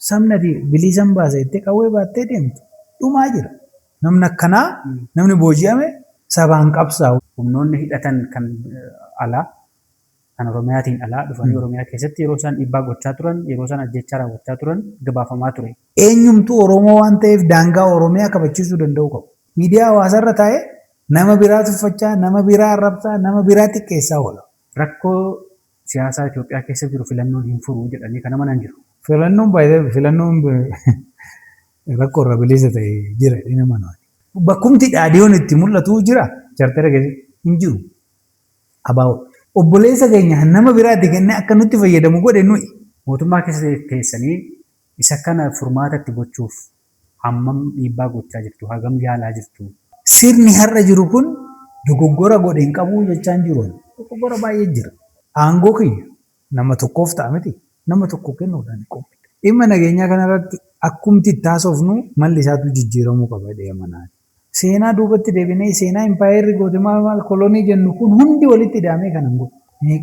sabna bilisan baasa itti qawwee baattee deemtu dhumaa jira. Namni akkanaa namni booji'ame sabaan qabsaa'u. Humnoonni hidhatan kan alaa kan Oromiyaatiin alaa dhufanii Oromiyaa keessatti yeroo isaan dhiibbaa gochaa turan yeroo isaan ajjechaa raawwachaa turan gabaafamaa ture. Eenyumtuu Oromoo waan ta'eef daangaa Oromiyaa kabachiisuu danda'u qabu. Miidiyaa hawaasaarra taa'ee nama biraa tuffachaa, nama biraa arrabsaa, nama biraa xiqqeessaa oola. Rakkoo siyaasaa Itoophiyaa keessa jiru filannoon hin furu jedhanii kan amanan jiru. Filannoon rakkoo irra bilisa ta'e jira inni manaa. Bakkumti dhaadhiyoon itti mul'atu jira. Chartera keessatti hin jiru. Abaa'oo. Obboleessa keenya nama biraatti kennee akka nutti fayyadamu godhe nuyi. Mootummaa keessa teessanii isa kana furmaata itti gochuuf hammam dhiibbaa gochaa jirtu, hagam yaalaa jirtu. Sirni har'a jiru kun dogoggora godhe hin qabu jechaan jiru. Dogoggora baay'ee jira. Aangoo kiyya nama tokkoof ta'a miti. Nama tokko kennuudhaan qophii. Dhimma nageenyaa kanarratti akkumti itti haasofnu malli isaatu jijjiiramuu qaba deemanaa. Seenaa duubatti deebinee seenaa impaayerri goote maal kolonii jennu kun hundi walitti hidhamee kan hin godhu.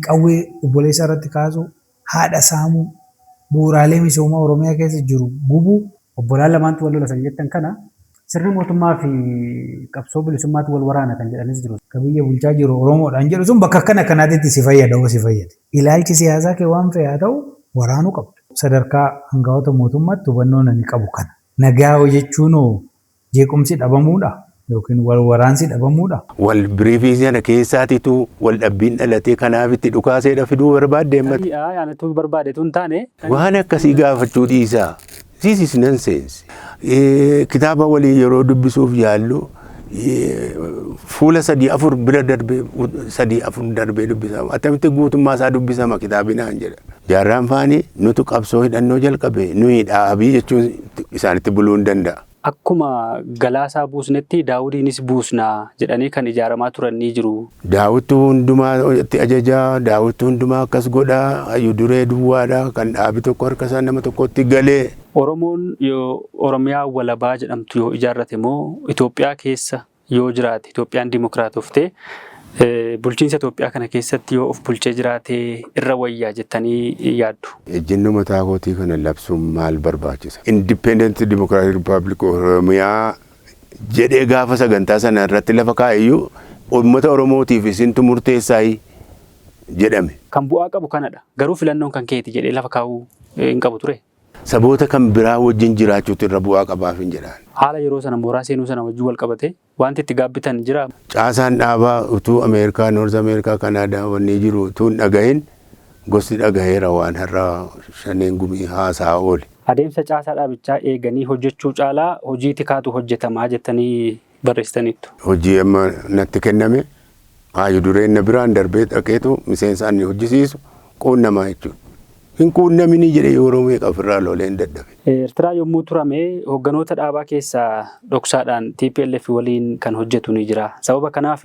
Qawwee obboleessa irratti kaasuu, haadha saamuu, bu'uuraalee misoomaa Oromiyaa keessa jiru gubuu. Obbolaan lamaantu wal lolasan jettan kana sirni mootummaa fi qabsoo bilisummaatti wal waraana kan jedhanis jiru. Biyya bulchaa jiru Oromoodhaan jedhu sun bakka akkanaatti si fayyada. Ilaalchi siyaasaa kee waan fe'aa ta'u waraanuu qabdu. Sadarkaa hangafoota mootummaatti hubannoo ani qabu kana. Nagaa jechuun jeequmsi dhabamuudha yookiin wal waraansi dhabamuudha. Wal biriifii sana keessaatitu wal dhabbiin dhalatee kanaaf itti dhukaaseedha fiduu barbaadde hemmati. Yaanatu barbaade tun taane. Waan akkasii gaafachuu dhiisaa. This is nonsense. Kitaaba walii yeroo dubbisuuf yaallu fuula 3-4 bira darbee 3-4 darbee dubbisama. Attamitti guutummaa isaa dubbisama kitaabinaan jedha. Jaarraan faanii nutu qabsoo hidhannoo jalqabe nuyi dhaabii jechuun isaanitti buluu hin danda'a. Akkuma galaasaa buusnetti daawudiinis buusnaa jedhanii kan ijaaramaa turan ni jiru. Daawwitu hundumaa itti ajajaa, daawwitu hundumaa akkas godhaa, hayyuu duree duwwaadha kan dhaabi tokko harka isaa nama tokkotti galee. Oromoon yoo Oromiyaa walabaa jedhamtu yoo ijaarrate moo Itoophiyaa keessa yoo jiraate Itoophiyaan dimokiraatoftee bulchiinsa Itoophiyaa kana keessatti yoo of bulchee jiraate irra wayyaa jettanii yaaddu. Ejjennoo mataa kootii kana labsuun maal barbaachisa? Independent Democratic Republic Oromiyaa jedhee gaafa sagantaa sana irratti lafa kaa'eyyuu uummata Oromootiif isintu murteessaa jedhame. Kan bu'aa qabu kanadha. Garuu filannoon kan keeti jedhee lafa kaa'uu hin qabu ture. Saboota kan biraa wajjin jiraachuutu irra bu'aa qabaaf hin jedhaan. Haala yeroo sana mooraa seenuu sana wajjin wal qabate wanti itti gaabbitan jira. Caasaan dhaabaa utuu Ameerikaa, Noorz Ameerikaa, Kanaadaa wanni jiru utuu hin dhagahin gosti dhagaheera waan har'a shaneen gumii haasaa oole. Adeemsa caasaa dhaabichaa eeganii hojjechuu caalaa hojii tikaatu hojjetamaa jettanii barreessitaniittu. Hojii amma natti kenname hayyuu dureen na biraan darbee dhaqeetu miseensaan ni hojjisiisu quunnamaa jechuudha. Hin quunnamini jedhee Oromoo ofirraa lolee hin dadhabe. Eertiraa yommuu turame hogganoota dhaabaa keessaa dhoksaadhaan TPLF waliin kan hojjetu ni jira. Sababa kanaaf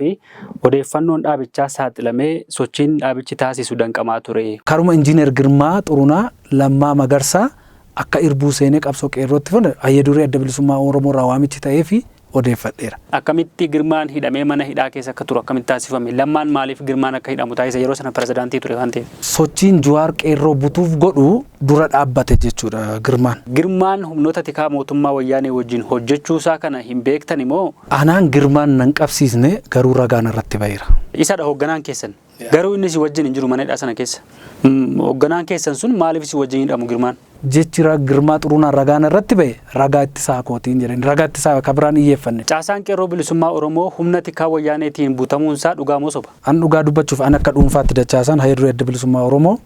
odeeffannoon dhaabichaa saaxilamee sochiin dhaabichi taasisu danqamaa ture. Karuma Injiinar Girmaa Xurunaa Lammaa Magarsaa akka irbuu seenee qabsoo qeerrootti fudhate hayyuu duree adda bilisummaa Oromoo irraa waamichi ta'ee fi odeeffadheera. Akkamitti Girmaan hidhamee mana hidhaa keessa akka turu akkamitti taasifame? Lammaan maaliif Girmaan akka hidhamu taasise yeroo sana pirezidaantii ture waan ta'eef? Sochiin Jawaar qeerroo butuuf godhu dura dhaabbate jechuudha Girmaan. Girmaan humnoota tikaa mootummaa wayyaanee wajjin hojjechuusaa kana hin beektan immoo? Anaan Girmaan nan qabsiisne garuu ragaan irratti baheera. Isadha hoogganaan keessan. Garuu inni si wajjin hin jiru mana hidhaa sana keessa. Hoogganaan keessan sun maaliif si wajjin hidhamu Girmaan? Jechi Girmaa Xurunaa ragaan irratti bahe ragaa ittisaa kootiin jedhani ragaa ittisaa kabiraan iyyeeffanne. Caasaan qeerroo bilisummaa Oromoo humna tikaa wayyaaneetiin butamuunsaa dhugaa moo soba? An dhugaa dubbachuuf an akka dhuunfaatti dachaasaan hayyuu duree adda bilisummaa Oromoo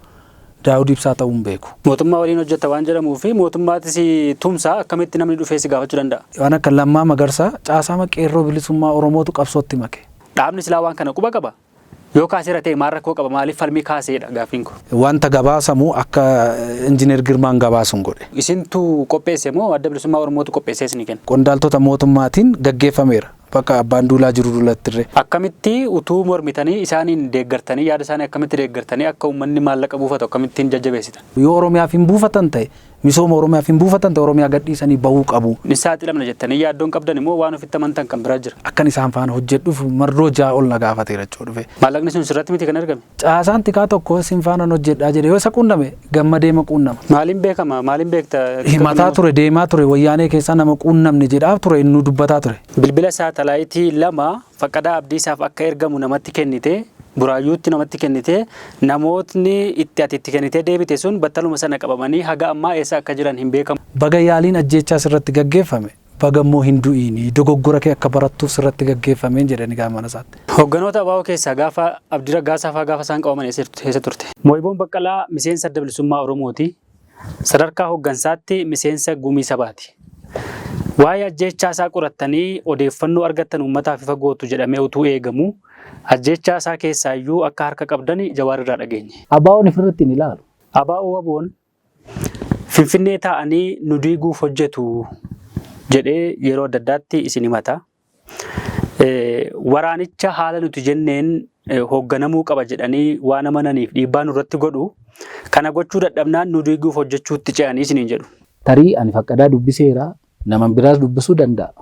Daawud Ibsaa ta'uu hin beeku. Mootummaa waliin hojjeta waan jedhamuu fi mootummaattis tumsaa akkamitti namni dhufee si gaafachuu danda'a? Waan akka Lammaa Magarsaa caasaa qeerroo bilisummaa Oromootu qabsootti make. Dhaabni silaa waan kana quba qaba? Yoo kaasee ratee maal rakkoo qaba maaliif falmii kaaseedha gaaffiin kun? Wanta gabaasamu akka Injiinar Girmaan gabaasuun godhe. Isintu qopheesse moo adda bilisummaa Oromootu qopheessee isinii kenna? Qondaaltota mootummaatiin gaggeeffameera. Bakka abbaan duulaa jiru dulattirre. Akkamitti utuu mormitanii isaaniin deeggartanii yaada isaanii akkamitti deeggartanii akka uummanni maallaqa buufatu akkamittiin jajjabeessitan? Yoo Oromiyaaf hin buufatan ta'e misooma Oromiyaaf hin buufatan ta'e Oromiyaa gadhiisanii bahuu qabu. Ni saaxilamna jettanii yaaddoon qabdan immoo waan ofitti amantan kan biraa jira. Akkan isaan faana hojjedhuuf marroo ja'a ol na gaafateera jechuudha dhufe. Maallaqni sun sirratti miti kan argame. Caasaan tikaa tokko isin faana hojjedhaa jedhe yoo isa quunname gammadee ma quunnama. Maaliin beekama maaliin beekta. Himataa ture deemaa ture wayyaanee keessaa nama quunnamne jedhaa ture inni dubbataa ture. Bilbila saatalaayitii 2 Faqqadaa Abdiisaaf akka ergamu namatti kennite. Buraayyuutti namatti kennite namootni ati itti kennite deebite sun battaluma sana qabamanii haga ammaa eessa akka jiran hin beekamu. Baga yaaliin ajjeechaa sirratti gaggeeffame baga immoo hin du'iini dogoggora kee akka barattuuf sirratti gaggeeffameen jedhani gaafa mana isaatti. Hoogganoota ABO keessaa gaafa Abdii Raggaasaa fa'aa gaafa isaan qabaman eessa turte? Moo'iboon Baqqalaa miseensa Adda Bilisummaa Oromooti. Sadarkaa hooggansaatti miseensa Gumii Sabaati. Waa'ee ajjeechaa isaa qorattanii odeeffannoo argattan uummataaf ifa gootu jedhamee utuu eegamu. Ajjeechaa isaa keessaayyuu akka harka qabdani Jawaar irraa dhageenye. ABO'n ifirratti ni ilaalu. ABO'n Finfinnee taa'anii nu diiguuf hojjetu jedhee yeroo adda addaatti isin himata. Waraanicha haala nuti jenneen hoogganamuu qaba jedhanii waan amananiif dhiibbaa nurratti godhu. Kana gochuu dadhabnaan nu diiguuf hojjechuutti ce'anii isiniin jedhu. Tarii ani Faqqadaa dubbiseera nama biraas dubbisuu danda'a.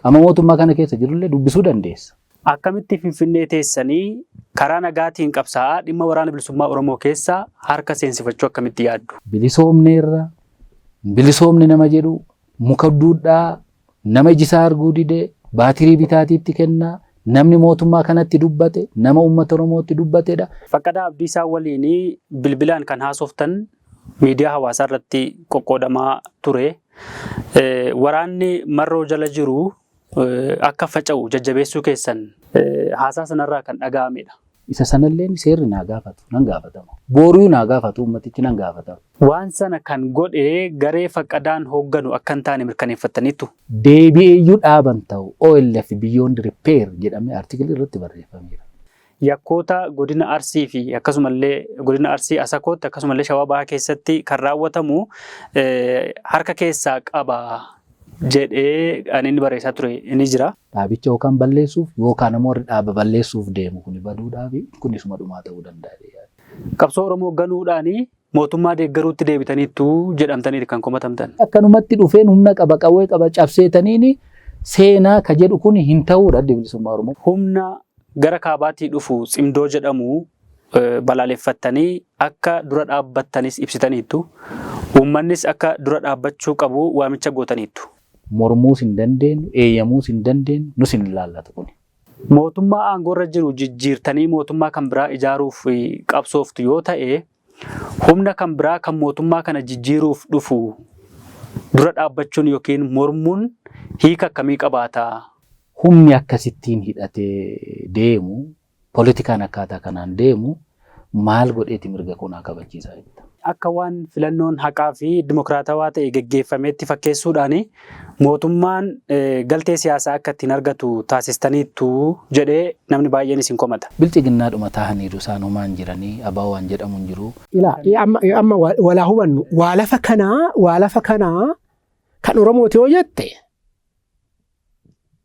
Qaama mootummaa kana keessa jirullee dubbisuu dandeessa. Akkamitti Finfinnee teessanii karaa nagaatiin qabsaa'aa dhimma waraana bilisummaa Oromoo keessaa harka seensifachuu akkamitti yaaddu? Bilisoomneerra bilisoomne nama jedhu muka duudhaa nama ijisaa arguu didee baatirii bitaatiitti kennaa namni mootummaa kanatti dubbate nama uummata Oromootti dubbatedha. Faqqadaa Abdiisaa waliin bilbilaan kan haasoftan miidiyaa hawaasaa irratti qoqqoodamaa ture. Waraanni marroo jala jiru akka faca'u jajjabeessuu keessan haasaa sanarraa kan dhaga'amedha. Isa sanallee seerri naa gaafatu nan gaafatama. Booruu naa gaafatu uummatichi nan gaafatama. Waan sana kan godhee garee Faqqadaan hoogganu akka hin taane mirkaneeffataniitu. Deebi'eeyyuu dhaaban ta'u OLF Beyond Repair jedhamee artikilii irratti barreeffameera. Yakkoota godina Arsii fi akkasumallee godina Arsii Asakootti akkasumallee Shawaa Bahaa keessatti kan raawwatamu harka keessaa qaba jedhee inni barreessaa ture inni jira. Dhaabicha yookaan balleessuuf yookaan immoo dhaaba balleessuuf deemu kuni baduudhaaf kunisuma dhumaa ta'uu danda'a. Qabsoo Oromoo ganuudhaanii mootummaa deeggaruutti deebitaniittu jedhamtaniiti kan komatamtan. Akkanumatti dhufeen humna qaba qawwee qaba cabseetaniini seenaa ka jedhu kun hin ta'uudha Adda Bilisummaa Oromoo. Humna gara kaabaatii dhufu Tsimdoo jedhamu balaaleffattanii akka dura dhaabbattanis ibsitaniittu. Uummannis akka dura dhaabbachuu qabu waamicha gootaniittu. Mormuus hin dandeenyu, eeyyamuus hin dandeenyu, nus hin ilaallatu kuni. Mootummaa aangoorra jiru jijjiirtanii mootummaa kan biraa ijaaruuf qabsooftu yoo ta'e, humna kan biraa kan mootummaa kana jijjiiruuf dhufu dura dhaabbachuun yookiin mormuun hiika akkamii qabaata? Humni akkasittiin hidhatee deemu, politikaan akkaataa kanaan deemu, maal godheeti mirga kunaa kabachiisaa jirta? Akka waan filannoon haqaa fi dimokiraatawaa ta'e geggeeffameetti fakkeessuudhaan mootummaan galtee siyaasaa akka ittiin argatu taasistaniittu jedhee namni baay'een isin komata. Bilchiginnaadhuma taa'aniiru isaan homaan jiranii ABO waan jedhamu hin jiru. Amma walaa hubannu waa lafa kanaa kan Oromooti yoo jette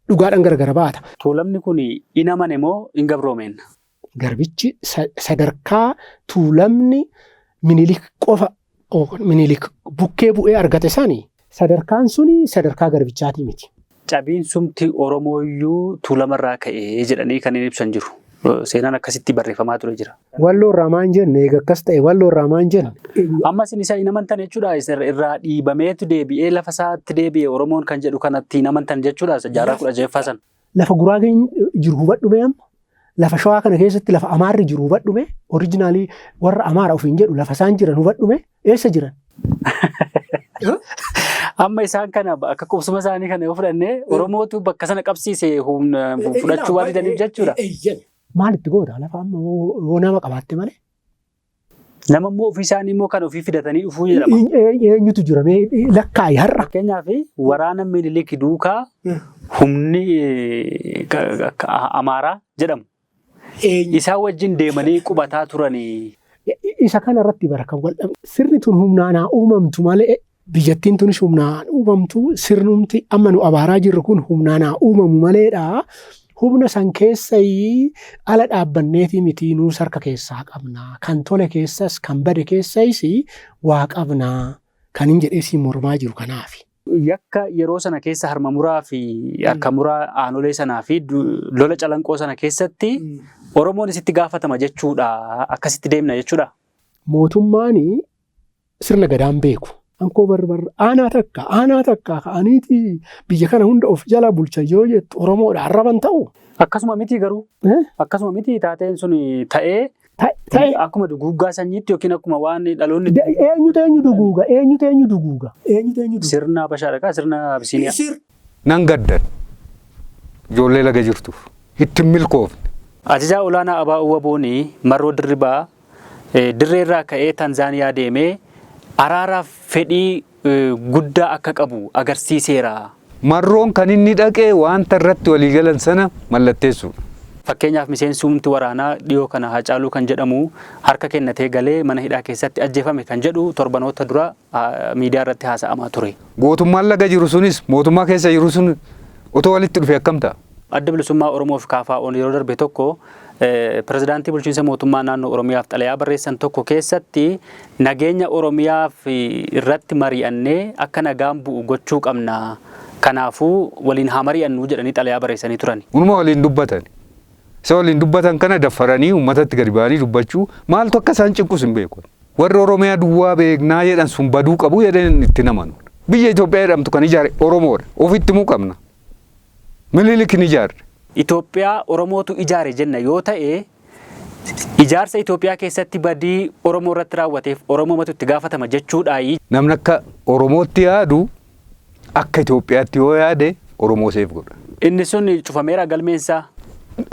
dhugaadhaan gargar baata. Tuulamni kun hin amane moo hin gabroomeen? Garbichi sadarkaa tuulamni Minilik qofa Minilik bukkee bu'ee argate sani sadarkaan suni sadarkaa garbichaati miti. Cabiinsumti Oromooyyuu tuulamarraa ka'ee jedhanii kan hin ibsan jiru. Seenaan akkasitti barreeffamaa ture jira. Walloo irraa maan jenne eega akkas ta'e walloo irraa maan jenne. Ammas isa hin amantan jechuudha. Irraa dhiibameetu deebi'ee lafa isaatti deebi'ee Oromoon kan jedhu kanatti hin amantan jechuudha. Jaarraa 16ffaa sana. Lafa Guraageen jiru hubadhume amma. Lafa Shawaa kana keessatti lafa Amaarri jiru hubadhume. Oriijinaalii warra Amaara ofiin jedhu lafa isaan jiran hubadhume. Eessa jiran? Amma isaan kana akka qubsuma isaanii kana yoo fudhannee Oromootu bakka sana qabsiisee humna fudhachuu waan didaniif jechuudha. Maalitti goota lafa amma yoo nama qabaatte malee? Nama immoo ofii isaanii immoo kan ofii fidatanii dhufuu jedhama. Eenyutu jira lakkaayi har'a. Fakkeenyaaf waraana Minilik duukaa humni Amaaraa jedhamu. Isaan wajjin deemanii qubataa turanii. Isa kana irratti baraka sirni tun humnaan uumamtu malee biyyattiin tunis humnaan uumamtu sirnumti amma nu abaaraa jirru kun humnaan uumamu maleedha. Humna san keessayii ala dhaabbanneetii miti nuus harka keessaa qabna. Kan tole keessas kan bade keessayis waa qabna. kan hin jedhee si mormaa jiru kanaafi. Yakka yeroo sana keessa harma muraa fi akka muraa aanolee sanaa fi lola calanqoo sana keessatti Oromoon isitti gaafatama jechuudha. Akkasitti deemna jechuudha. Mootummaan sirna gadaan beeku. Ankoo barbaada aanaa takka ka'aniiti biyya kana hunda of jala bulcha yoo jettu Oromoodha arraban ta'u. Akkasuma miti garuu. Akkasuma miti taateen sun ta'ee akkuma duguuggaa sanyiitti yookiin akkuma waan dhaloonni. Eenyutu duguuga. Sirna Bashaadhaa sirna Abisiiniyaa. Nan gaddan ijoollee laga jirtuuf ittiin milkoofne. Ajajaa olaanaa Abaa'uu Waboonii Marroo Dirribaa dirreerraa ka'ee Tanzaaniyaa deemee araaraaf fedhii guddaa akka qabu agarsiiseera. Marroon kan inni dhaqee wanta irratti waliigalan sana mallatteessuudha. Fakkeenyaaf miseensumti waraanaa dhiyoo kana Haacaaluu kan jedhamu harka kennatee galee mana hidhaa keessatti ajjeefame kan jedhu torbanoota dura miidiyaa irratti haasa'amaa ture. Gootummaan laga jiru sunis mootummaa keessa jiru sun otoo walitti dhufe akkam ta'a? Adda bilisummaa Oromoo fi KFO'n yeroo darbe tokko pirezidaantii bulchiinsa mootummaa naannoo Oromiyaaf xalayaa barreessan tokko keessatti nageenya Oromiyaaf irratti mari'annee akka nagaan bu'u gochuu qabna. Kanaafuu waliin haa mari'annu jedhanii xalayaa barreessanii turan. Unuma waliin dubbatan. Isa waliin dubbatan kana daffaranii uummatatti gadi ba'anii dubbachuu maaltu akka isaan cinqus hin beeku. Warri Oromiyaa duwwaa beeknaa jedhan sun baduu qabu jedhanii itti namanu. Biyya Itoophiyaa jedhamtu kan ijaare Oromoodha. Ofitti himuu qabna. Minilik ni ijaarre. Itoophiyaa Oromootu ijaare jenna yoo ta'e ijaarsa Itoophiyaa keessatti badii Oromoo irratti raawwateef Oromoomatu itti gaafatama jechuudha. Namni akka Oromootti yaadu akka Itoophiyaatti yoo yaade Oromoo seef godha. Inni sun cufameera galmeensaa.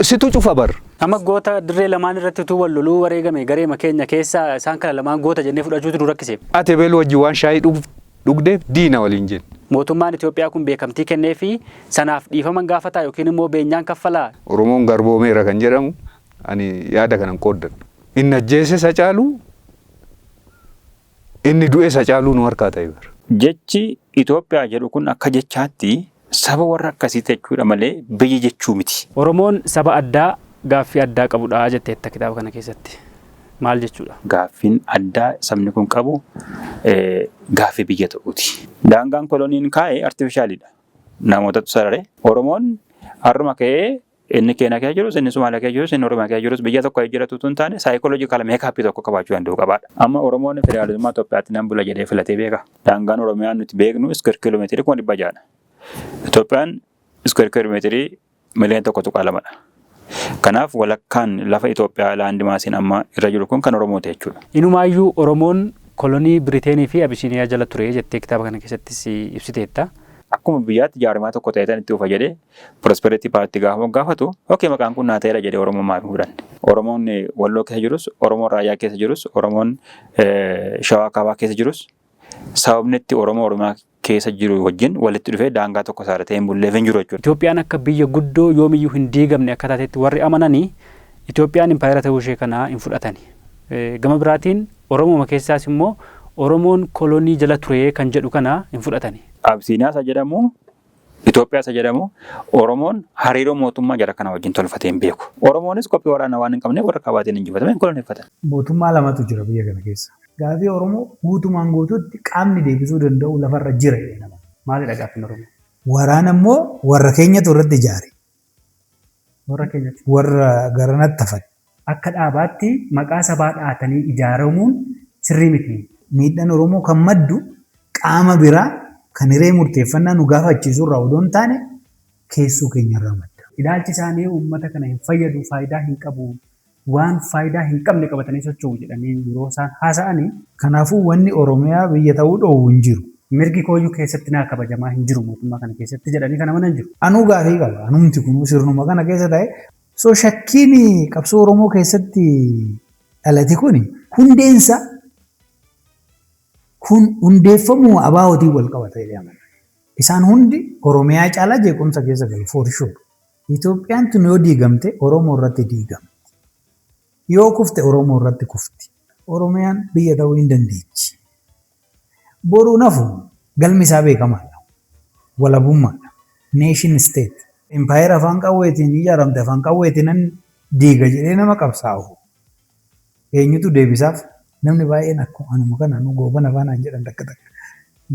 Situ cufa bar. Amma goota dirree lamaan irratti utuu wal loluu wareegame gareema keenya keessa isaan kana lamaan goota jennee fudhachuutu nu rakkise. Ate beel wajji waan shaayii dhugdeef diina waliin jenna. Mootummaan Itoophiyaa kun beekamtii kennee fi sanaaf dhiifaman gaafataa yookiin immoo beenyaan kaffalaa. Oromoon garboomeera kan jedhamu ani yaada kanan qooddadhu. Inni ajjeese Hacaaluu inni du'e Hacaaluu nu harkaa ta'e bara. Jechi Itoophiyaa jedhu kun akka jechaatti saba warra akkasii jechuudha malee biyya jechuu miti. Oromoon saba addaa gaaffii addaa qabudha jetteetta kitaaba kana keessatti. Maal jechuudha? Gaaffiin addaa sabni kun qabu gaaffii biyya ta'uuti. Daangaan koloniin kaa'e artifishaalidha. Namootatu sarare. Oromoon harma ka'ee inni keenya kee jirus inni Somaaliyaa kee jirus inni Oromiyaa kee jirus biyya tokko jiratu tun taane saayikooloojikaala meekaappii tokko qabaachuu danda'u qabaadha. Amma Oromoon federaalummaa Itoophiyaatti nan bula jedhee filatee beeka. Daangaan Oromiyaa nuti beeknu iskweer kiiloomeetirii 1,600. Itoophiyaan iskweer kiiloomeetirii miliyoona 1.2. Kanaaf walakkaan lafa Itoophiyaa laandi maasiin amma irra jiru kun kan Oromooti jechuudha. Inumaayyuu Oromoon kolonii Biriteenii fi Abisiiniyaa jala ture jettee kitaaba kana keessattis ibsiteetta. Akkuma biyyaatti jaarmaa tokko ta'etan itti ufa jedhee Prosperity Party gaafatu okey maqaan kun naa ta'eera jedhee Oromoo maaf fudhanne. Oromoon Walloo keessa jirus, Oromoon Raayyaa keessa jirus, Oromoon Shawaa Kaabaa keessa jirus sababni itti Oromiyaa keessa jiru wajjin walitti dhufee daangaa tokko saaratee hin bulleef hin jiru jechuudha. Itoophiyaan akka biyya guddoo yoomiyyuu hin diigamne akka taatetti warri amananii Itoophiyaan impaayera ta'uu ishee kana hin fudhatani. Gama biraatiin Oromoo keessaas immoo Oromoon kolonii jala ture kan jedhu kana hin fudhatani. Abisiiniyaa isa jedhamu, Itoophiyaa isa jedhamu, Oromoon hariiroo mootummaa jara kana wajjin tolfatee hin beeku. Oromoonis qophii waraanaa waan hin qabneef warra qabaatiin injifatame hin koloneeffatan. Mootummaa lamatu jira biyya kana keessa. Gaaffii Oromoo guutumaan guutuutti qaamni deebisuu danda'u lafarra jira jedhama. Maalidha gaaffiin Oromoo? Waraana immoo warra keenyatu irratti ijaare. Warra garanatti hafan. Akka dhaabaatti maqaa sabaa dhaatanii ijaaramuun sirrii miti. Miidhaan Oromoo kan maddu qaama biraa kan hiree murteeffannaa nu gaafachiisu irraa odoo hin taane keessoo keenyarraa madda. Ilaalchi isaanii uummata kana hin fayyadu, faayidaa hin qabu, waan faayidaa hin qabne qabatanii socho'u jedhanii yeroo isaan haasa'anii. Kanaafuu wanni Oromiyaa biyya ta'uu dhoowwu hin jiru. Mirgi kooyyuu keessatti naa kabajamaa hin jiru mootummaa kana keessatti jedhanii kana mana hin jiru. Anuu gaafii qaba. Anumti kun sirnuma kana keessa ta'e. So shakkiin qabsoo Oromoo keessatti dhalate hundeensa kun hundeeffamuu abaa'otii wal qabata jedhama. Isaan hundi Oromiyaa caalaa jeequmsa keessa galu for sure. Itoophiyaan tun yoo diigamte Oromoo irratti diigamti. Yoo kufte Oromoo irratti kufti. Oromiyaan biyya ta'uu hin dandeechi. Boruu nafu galmi isaa beekamaadha. Walabummaadha. Nation state. Empire afaan qawweetiin ijaaramte afaan qawweetiin diiga jedhee nama qabsaa'u. Eenyutu deebisaaf? Namni baay'een akkuma anuma kana nu gooban afaan jedhan takka takka.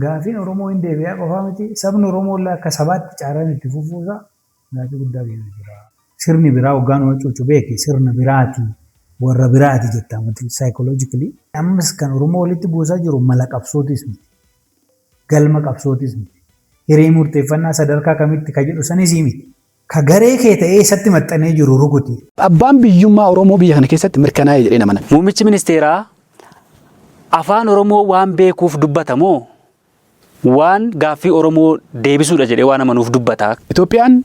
Gaafiin Oromoo hin deebi'aa qofaa miti. Sabni Oromoo illee akka sabaatti caaraan itti fufuusaa gaafii guddaa keessa jira. Sirni biraa hoggaan hojjechu beeki sirna biraati warra biraati jettaa mati saayikoloojikilii. Ammas kan Oromoo walitti buusaa jiru mala qabsootis miti. Galma qabsootis miti. Hiree murteeffannaa sadarkaa kamitti ka jedhu sanis miti. Ka garee kee ta'ee isatti maxxanee jiru rukuti. Abbaan biyyummaa Oromoo biyya kana keessatti mirkanaa'ee jedhee namana. Muummichi ministeeraa afaan Oromoo waan beekuuf dubbatamoo waan gaaffii Oromoo deebisuudha jedhee waan amanuuf dubbata. Itoophiyaan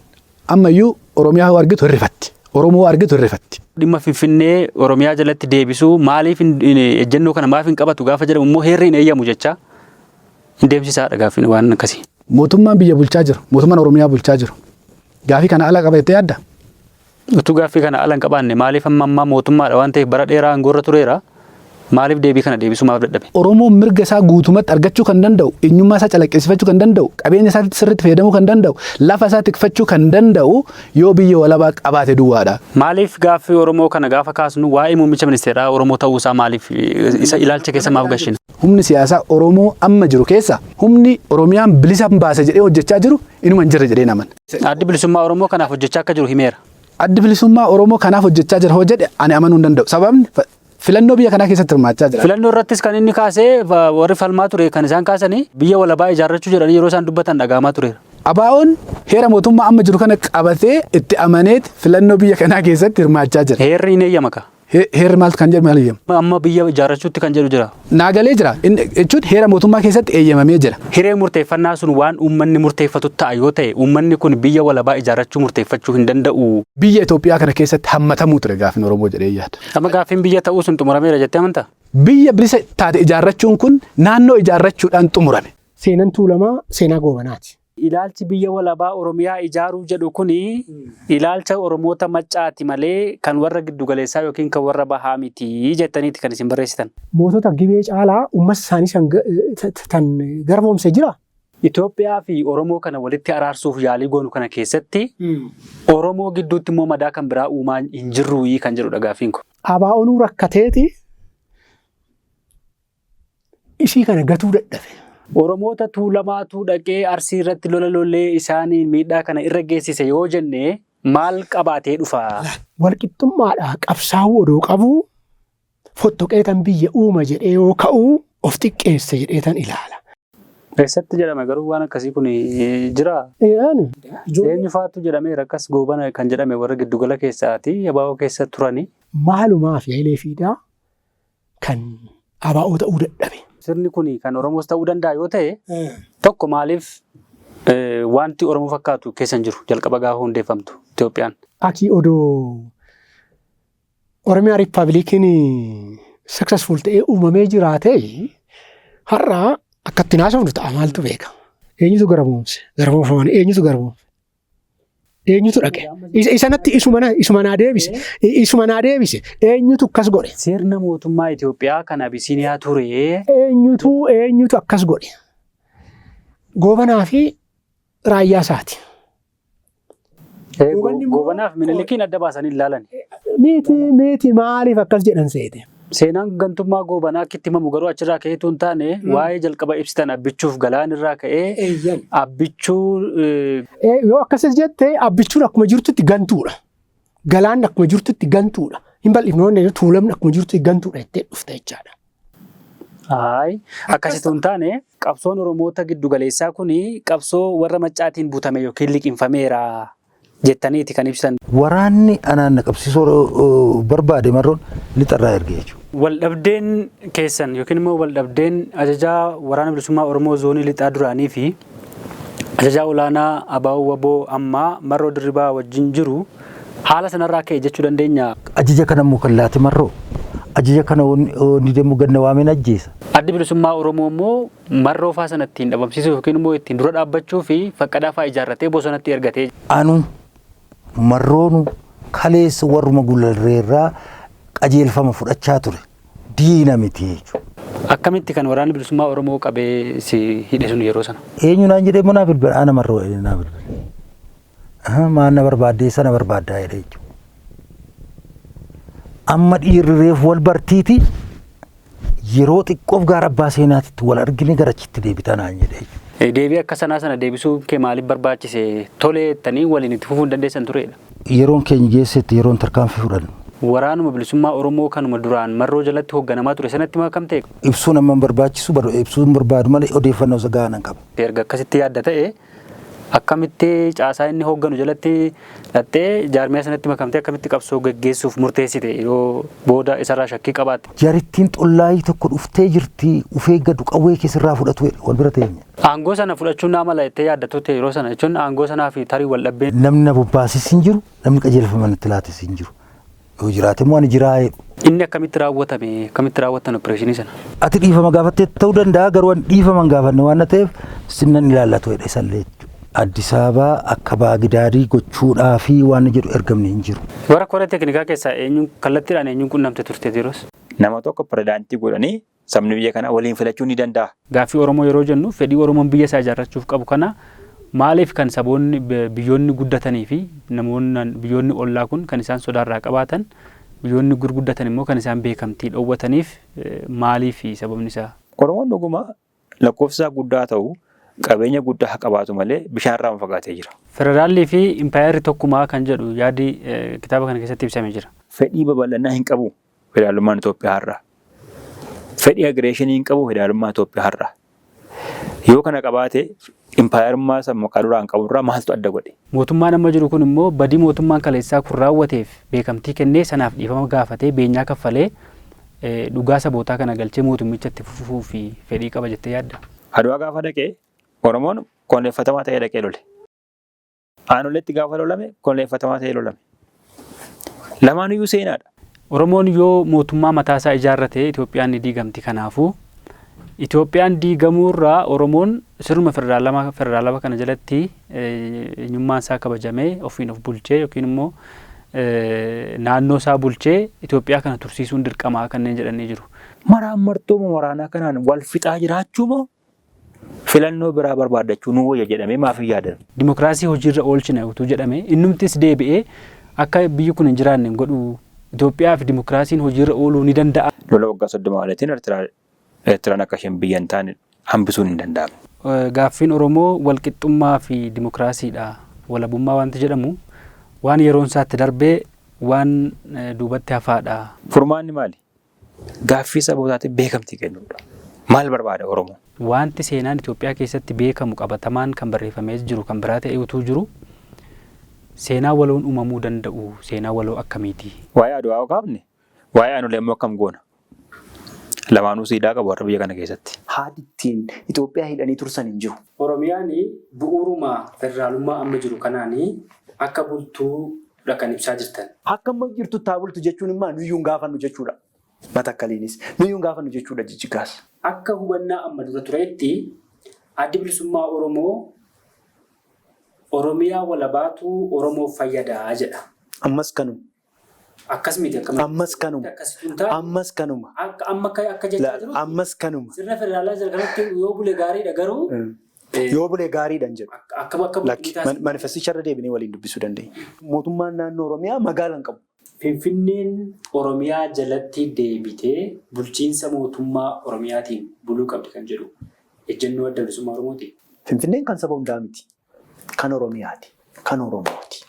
ammayyuu Oromiyaa argitu hirrifatti. Oromoo argitu hirrifatti. Dhimma Finfinnee Oromiyaa jalatti deebisuu maaliif ejjennoo kana maaf hin qabatu gaafa jedhamu immoo heerri hin eeyyamu jecha hin deemsisaadha gaaffiin waan akkasii. Mootummaan biyya bulchaa jiru. Mootummaan Oromiyaa bulchaa jiru. Gaafii kana ala qabatee yaadda? Utuu gaaffii kana ala hin qabaanne maaliif amma mootummaadha waan ta'eef bara dheeraa aangoorra tureera. Maaliif deebii kana deebisuu maaf dadhabe? Oromoon mirga isaa guutumatti argachuu kan danda'u, eenyummaa isaa calaqqeessifachuu kan danda'u, qabeenya isaatti sirriitti fayyadamuu kan danda'u, lafa isaa tikfachuu kan danda'u yoo biyya walabaa qabaate duwwaadha. Maaliif gaaffii Oromoo kana gaafa kaasnu waa'ee muummicha ministeeraa Oromoo ta'uu isaa maaliif isa ilaalcha keessa maaf gashina? Humni siyaasaa Oromoo amma jiru keessa humni Oromiyaan bilisa baase jedhee hojjechaa jiru inuma hin jirre jedhee naman. Addi bilisummaa Oromoo kanaaf hojjechaa akka jiru himeera. Addi bilisummaa Oromoo kanaaf hojjechaa jira hoo jedhe ani amanuu hin danda'u. Sababni filannoo biyya kanaa keessatti hirmaachaa jira. Filannoo irrattis kan inni kaasee warri falmaa ture kan isaan kaasanii biyya walabaa ijaarrachuu jedhanii yeroo isaan dubbatan dhagahamaa tureera. ABO'n heera mootummaa amma jiru kana qabatee itti amaneet filannoo biyya kanaa keessatti hirmaachaa jira. Heerri hin eeyyama ka. Heerri maaltu kan jedhu maal eeyyama? Amma biyya ijaarrachuutti kan jedhu jira. Naagalee jira. Jechuun heera mootummaa keessatti eeyyamamee jira. Hiree murteeffannaa sun waan uummanni murteeffatu ta'a yoo ta'e uummanni kun biyya walabaa ijaarrachuu murteeffachuu hin danda'u. Biyya Itoophiyaa kana keessatti hammatamuu ture gaaffiin Oromoo jedhee yaada. Amma gaaffiin biyya ta'uu sun xumurameera jettee amantaa? Biyya bilisa taate ijaarrachuun kun naannoo ijaarrachuudhaan xumurame. Seenaan Tuulamaa seenaa goobanaati. Ilaalchi biyya walabaa Oromiyaa ijaaruu jedhu kuni ilaalcha Oromoota maccaati malee kan warra giddugaleessaa yookiin kan warra bahaa miti jettaniiti kan isin barreessitan. Mootota gibee caalaa uummata isaanii tan garboomsee jira. Itoophiyaa fi Oromoo kana walitti araarsuuf yaalii goonu kana keessatti Oromoo gidduutti immoo madaa kan biraa uumaa hin jirru kan jedhudha gaaffiin kun. ABO'n rakkateeti ishii kana gatuu dadhabe. Oromoota Tuulamaatu dhaqee Arsii irratti lola lollee isaanii miidhaa kana irra geessise yoo jenne maal qabaatee dhufa? Walqixxummaadha qabsaa'uu odoo qabu fottoqee tan biyya uuma jedhee yoo ka'u of xiqqeesse jedhee tan ilaala. Eessatti jedhame garuu waan akkasii kun jira. Eenyu faatu jedhameera akkas goobana kan jedhame warra giddugala keessaati ABO keessa turani. Maalumaaf yaa'ilee fiidaa kan ABO ta'uu dadhabe. Sirni kun kan Oromoos ta'uu danda'a yoo ta'e tokko maaliif wanti Oromoo fakkaatu keessa hin jiru jalqaba gaafa hundeeffamtu Itoophiyaan. Akii odoo Oromiyaa Riippaabilikiin successful ta'ee uumamee jiraate har'a akkatti naasofnu ta'a maaltu beeka. Eenyutu garboomse? Garboomfaman eenyutu garboomse? Eenyutu dhaqe? Isanatti isuma naa deebise. Eenyutu akkas godhe? Sirna mootummaa Itoophiyaa kan Abisiiniyaa ture. Eenyutu akkas godhe? Goobanaa fi raayyaa isaati. Goobanaaf Minilikiin adda baasanii ilaalan. Miti maaliif akkas jedhan seete? Seenaan gantummaa goobanaa akkitti himamu garuu achirraa ka'eetu hin taane waa'ee jalqaba ibsitan abbichuuf galaan irraa ka'ee abbichuu. Yoo akkas jette abbichuun akkuma jirtutti gantuudha. Galaan akkuma jirtutti gantuudha. Hin bal'ifnoonni Tuulamni akkuma jirtutti gantuudha jettee dhufte jechaadha. Akkasitti hin taane qabsoon Oromoota giddugaleessaa kun qabsoo warra maccaatiin butame yookiin liqinfameera jettaniiti kan ibsan. Waraanni anaan qabsiisuu barbaade marroon lixarraa erge jechuudha. Waldhabdeen keessan yookiin immoo waldhabdeen ajajaa waraana bilisummaa Oromoo zoonii lixaa duraanii fi ajajaa olaanaa ABO Waboo ammaa Marroo Dirribaa wajjin jiru haala sanarraa ka'e jechuu dandeenya. Ajaja kana immoo kan laate Marroo ajaja kana ni deemu ganna waameen ajjeesa. Addi bilisummaa Oromoo immoo Marroo faa sana ittiin dhabamsiisuuf yookiin immoo ittiin dura dhaabbachuu fi faqqadaa faa ijaarratee bosonatti ergatee. Anu Marroonu kaleessa warruma Gullarreerraa qajeelfama fudhachaa ture. Diina miti jechuudha. Akkamitti kan waraanni bilisummaa Oromoo qabee si hidhe sun yeroo sana? Eenyu naan jedhee mana bilbila ana Marroo na bilbila. Maan na barbaaddee sana barbaaddaa jedhee jechuudha. Amma dhiirri reefu wal bartiiti yeroo xiqqoof gaara abbaa seenaatitti wal argine garachitti deebitanaan jedhee. Deebii akka sana deebisuu kee maaliif barbaachise toleettanii waliin itti fufuu hin dandeessan turedha. Yeroon keenya geessetti yeroon tarkaanfii fudhannu. Waraanuma bilisummaa Oromoo kanuma duraan marroo jalatti hoogganamaa ture sanatti maakam ta'e. Ibsuun amma barbaachisu ibsuun barbaadu malee odeeffannoo isa gahaa nan qaba. Erga akkasitti yaadda ta'e akkamitti caasaa inni hoogganu jalatti dhattee jaarmiyaa sanatti makamtee akkamitti qabsoo gaggeessuuf murteessite yeroo booda isarraa shakkii qabaatte. Jarittiin xollaayii tokko dhuftee jirti ufee gadu qawwee keessirraa fudhatu wal bira teenya. Aangoo sana fudhachuun nama laayitee yaaddatu ta'e yeroo sana jechuun aangoo sanaa fi tarii wal dhabbeen. Namni na bobbaasis hin jiru namni qajeelfaman itti laates hin jiru. Yoo jiraate immoo ani jiraa'ee. Inni akkamitti raawwatan opereeshinii sana? Ati dhiifama gaafattee ta'uu danda'a garuu dhiifama gaafanne waan ta'eef sinnan ilaallatu jedhe sallee. Addis Ababaa akka baagidaarii gochuudhaa fi waan jedhu ergamni hin jiru. Warra koree teeknikaa keessaa kallattiidhaan eenyuun qunnamte turte yeroos? Nama tokko pirezidaantii godhanii sabni biyya kana waliin filachuu ni danda'a. Gaaffii Oromoo yeroo jennu fedhii Oromoon biyya isaa ijaarrachuuf qabu kana maaliif kan saboonni biyyoonni guddatanii fi namoonni biyyoonni ollaa kun kan isaan sodaarraa qabaatan biyyoonni gurguddatan immoo kan isaan beekamtii dhoowwataniif maaliif sababni isaa? Oromoon dhuguma lakkoofsa guddaa ta'u qabeenya guddaa haa qabaatu malee bishaanirraa fagaatee jira. Federaalii fi impaayerri tokkumaa kan jedhu yaadi kitaaba kana keessatti ibsamee jira. Fedhii babal'annaa hin qabu federaalummaan Itoophiyaa har'aa. Fedhii agireeshinii hin qabu federaalummaa Itoophiyaa har'aa. Yoo kana qabaate impaayerummaa san maqaa duraan qaburraa maaltu adda godhe? Mootummaan amma jiru kun immoo badii mootummaan kaleessaa kun raawwateef beekamtii kennee sanaaf dhiifama gaafatee beenyaa kaffalee dhugaa sabootaa kana galchee mootummichatti fufuu fi fedhii qaba jettee yaadda? Adwaa gaafa dhaqee Oromoon koonneeffatamaa ta'ee dhaqee lole. Aanoletti gaafa lolame koonneeffatamaa ta'ee lolame. Lamaanuyyuu seenaadha. Oromoon yoo mootummaa mataasaa ijaarrate Itoophiyaan ni diigamti. Kanaafuu Itoophiyaan diigamuurraa Oromoon sirnuma federaalawaa kana jalatti eenyummaan isaa kabajamee ofiin of bulchee yookiin immoo naannoo isaa bulchee Itoophiyaa kana tursiisuun dirqamaa kanneen jedhanii jiru. Maraan martooma waraanaa kanaan wal fixaa jiraachuu moo filannoo biraa barbaadachuu nu wayya jedhamee maaf hin yaadamu? Dimookiraasii hojiirra oolchina utuu jedhamee innumtis deebi'ee akka biyyi kun hin jiraanne godhu Itoophiyaa fi dimookiraasiin hojiirra ooluu ni danda'a. Lola waggaa 30 waliin Eertiraan akka isheen biyya hin taane hambisuun hin danda'amu. Gaaffiin Oromoo walqixxummaa fi dimookiraasiidha. Walabummaa wanti jedhamu waan yeroon isaatti darbee waan duubatti hafaadha. Furmaanni maali? Gaaffii sabootaatiif beekamtii kennuudha. Maal barbaada Oromoo? Wanti seenaan Itoophiyaa keessatti beekamu qabatamaan kan barreeffamee jiru kan biraa ta'ee utuu jiru seenaa waloon uumamuu danda'u seenaa waloo akkamiiti? Waa'ee Adwaa kaafne waa'ee Aanolee immoo akkam goona? Lamaanuu siidaa qabu warra biyya kana keessatti. Haati ittiin Itoophiyaa hidhanii tursan hin jiru. Oromiyaan bu'uuruma federaalummaa amma jiru kanaan akka bultuudha kan ibsaa jirtan. Akka amma jirtu taa bultu jechuun immoo nuyyuun gaafannu jechuudha. Matakkaliinis nuyyuun gaafannu jechuudha jijjigaas. Akka hubannaa amma dura tureetti addi bilisummaa Oromoo Oromiyaa walabaatu Oromoof fayyadaa jedha. Ammas kanuma. Akkasumatti ammas kanuma. Ammas kanuma. Akka jechaa jiru. Ammas kanuma. Sirna federaalaa jalqabatti yoo bule gaariidha garuu. Yoo bule gaariidhaan jedhu. Akka manifesticharra deebinee waliin dubbisuu dandeenya. Mootummaan naannoo Oromiyaa magaalaan qabu. Finfinneen Oromiyaa jalatti deebitee bulchiinsa mootummaa Oromiyaatiin buluu qabdi kan jedhu ejjennoo adda bilisummaa Oromooti. Finfinneen kan saba hundaa miti. Kan Oromiyaati. Kan Oromooti.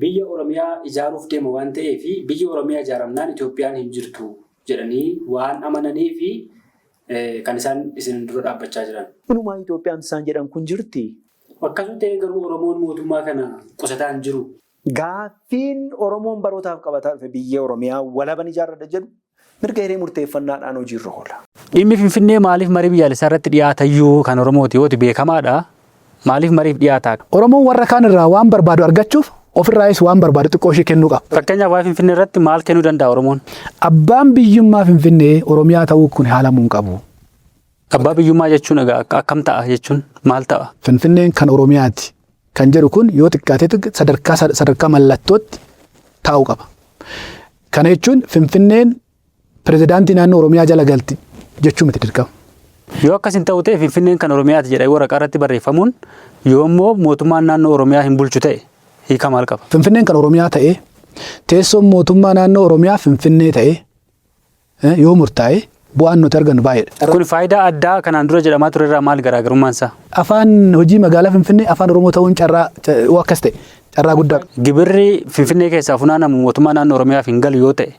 Biyya Oromiyaa ijaaruuf deema waan ta'eef biyya Oromiyaa ijaaramnaan Itoophiyaan hin jirtu jedhanii waan amananii fi kan isaan isin dura dhaabbachaa jiran. Kunumaa Itoophiyaan isaan jedhan kun jirti. Akkasuma ta'ee garuu Oromoon mootummaa kana qusataa hin jiru. Gaaffiin Oromoon barootaaf qabataa dhufe biyya Oromiyaa walaban ijaarrata jedhu mirga hiree murteeffannaadhaan hojiirra oola. Dhimmi Finfinnee maaliif marii biyyaalessaa irratti dhiyaatayyuu kan Oromooti yoo beekamaadha. Maaliif mariif dhiyaataa? Oromoon warra kaan irraa waan barbaadu argachuuf ofirraayis waan barbaadu xiqqoo ishee kennuu qaba. Fakkeenyaaf waa'ee Finfinnee irratti maal kennuu danda'a Oromoon? Abbaan biyyummaa Finfinnee Oromiyaa ta'uu kun haalamuu hin qabu. Abbaa biyyummaa jechuun akkam ta'a jechuun maal ta'a? Finfinneen kan Oromiyaati kan jedhu kun yoo xiqqaateetu sadarkaa mallattootti taa'uu qaba. Kana jechuun Finfinneen pirezidaantii naannoo Oromiyaa jala galti jechuu miti dirqama. Yoo akkasin ta'u ta'e Finfinneen kan Oromiyaati jedhee waraqaa irratti barreeffamuun yoo immoo mootummaan naannoo Oromiyaa hin bulchu ta'e hiika maal qaba? Finfinneen kan Oromiyaa ta'e teessoon mootummaa naannoo Oromiyaa Finfinnee ta'e yoo murtaa'e bu'aan nuti argannu baay'eedha. Kun faayidaa addaa kanaan dura jedhamaa ture irraa maal garaagarummaan isaa? Afaan hojii magaalaa Finfinnee afaan Oromoo ta'uun carraa akkas ta'e carraa guddaa. Gibirri Finfinnee keessaa funaanamu mootummaa naannoo Oromiyaaf hin galu yoo ta'e